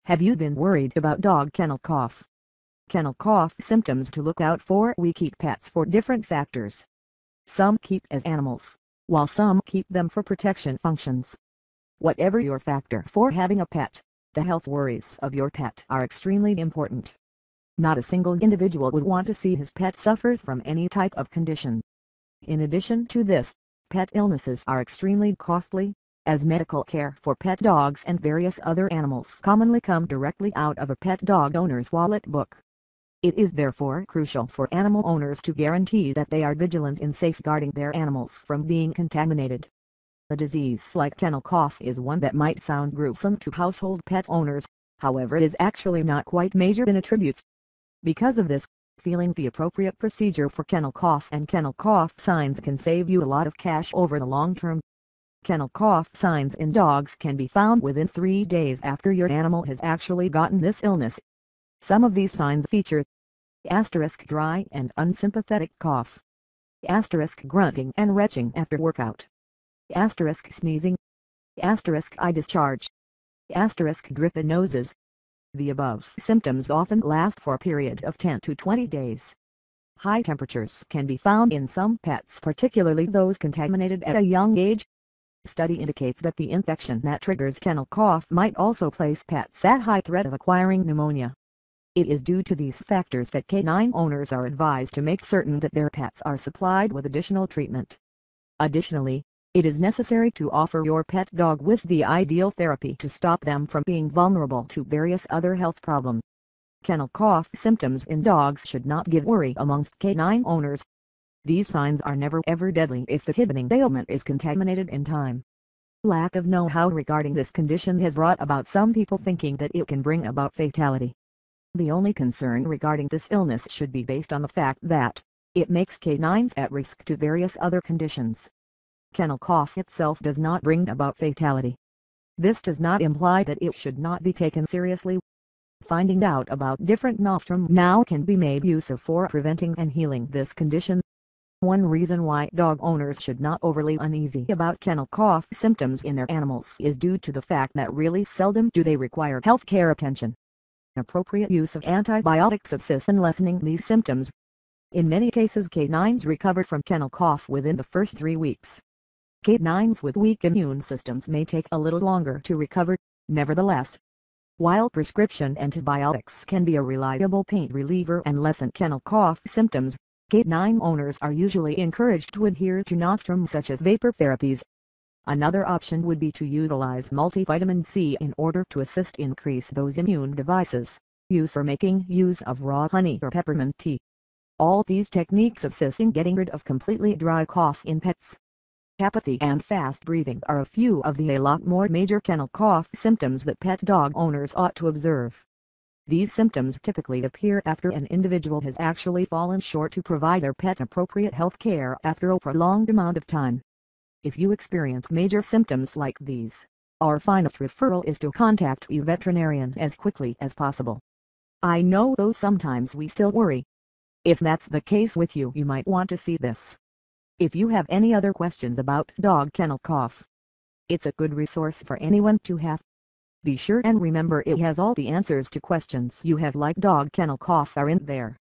Have you been worried about dog kennel cough? Kennel cough symptoms to look out for. We keep pets for different factors. Some keep as animals, while some keep them for protection functions. Whatever your factor for having a pet, the health worries of your pet are extremely important. Not a single individual would want to see his pet suffer from any type of condition. In addition to this, pet illnesses are extremely costly, as medical care for pet dogs and various other animals commonly come directly out of a pet dog owner's wallet book. It is therefore crucial for animal owners to guarantee that they are vigilant in safeguarding their animals from being contaminated. A disease like kennel cough is one that might sound gruesome to household pet owners, however it is actually not quite major in attributes. Because of this, feeling the appropriate procedure for kennel cough and kennel cough signs can save you a lot of cash over the long term. Kennel cough signs in dogs can be found within 3 days after your animal has actually gotten this illness. Some of these signs feature dry and unsympathetic cough, grunting and retching after workout, sneezing, eye discharge, dripping noses. The above symptoms often last for a period of 10 to 20 days. High temperatures can be found in some pets, particularly those contaminated at a young age. Study indicates that the infection that triggers kennel cough might also place pets at high threat of acquiring pneumonia. It is due to these factors that canine owners are advised to make certain that their pets are supplied with additional treatment. Additionally, it is necessary to offer your pet dog with the ideal therapy to stop them from being vulnerable to various other health problems. Kennel cough symptoms in dogs should not give worry amongst canine owners. These signs are never ever deadly if the hidden ailment is contaminated in time. Lack of know-how regarding this condition has brought about some people thinking that it can bring about fatality. The only concern regarding this illness should be based on the fact that it makes canines at risk to various other conditions. Kennel cough itself does not bring about fatality. This does not imply that it should not be taken seriously. Finding out about different nostrum now can be made use of for preventing and healing this condition. One reason why dog owners should not overly uneasy about kennel cough symptoms in their animals is due to the fact that really seldom do they require health care attention. Appropriate use of antibiotics assists in lessening these symptoms. In many cases, canines recover from kennel cough within the first 3 weeks. Canines with weak immune systems may take a little longer to recover. Nevertheless, while prescription antibiotics can be a reliable pain reliever and lessen kennel cough symptoms, canine owners are usually encouraged to adhere to nostrum such as vapor therapies. Another option would be to utilize multivitamin C in order to assist increase those immune devices. Use or making use of raw honey or peppermint tea. All these techniques assist in getting rid of completely dry cough in pets. Apathy and fast breathing are a few of the a lot more major kennel cough symptoms that pet dog owners ought to observe. These symptoms typically appear after an individual has actually fallen short to provide their pet appropriate health care after a prolonged amount of time. If you experience major symptoms like these, our finest referral is to contact a veterinarian as quickly as possible. I know though sometimes we still worry. If that's the case with you, you might want to see this. If you have any other questions about dog kennel cough, it's a good resource for anyone to have. Be sure and remember it has all the answers to questions you have, like dog kennel cough are in there.